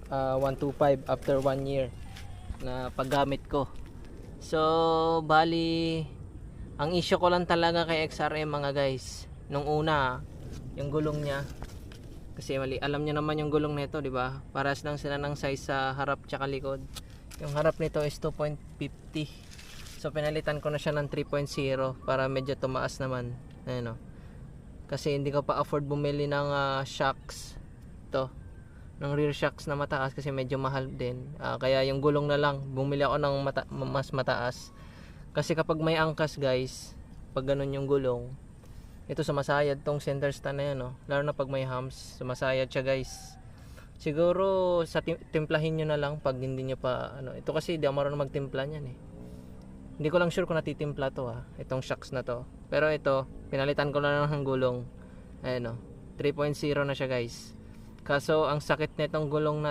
125 after 1 year na paggamit ko. So bali ang issue ko lang talaga kay XRM mga guys, nung una yung gulong niya, kasi mali, alam niyo naman yung gulong nito, di ba? Paras lang sila ng size sa harap tsaka likod. Yung harap nito is 2.50. So pinalitan ko na siya ng 3.0 para medyo tumaas naman. Ayun, kasi hindi ko pa afford bumili ng shocks to, ng rear shocks na mataas kasi medyo mahal din. Kaya yung gulong na lang, bumili ako ng mas mataas. Kasi kapag may angkas guys, pag ganun yung gulong, ito sumasayad tong center stand na yan, lalo na pag may humps, sumasayad siya guys. Siguro sa timplahin nyo na lang pag hindi nyo pa ito, kasi di ako marunong magtimpla niyan Hindi ko lang sure kung natitimpla to itong shocks na to. Pero ito, pinalitan ko na lang ng gulong. Ayan 3.0 na siya guys. Kaso ang sakit nitong gulong na to,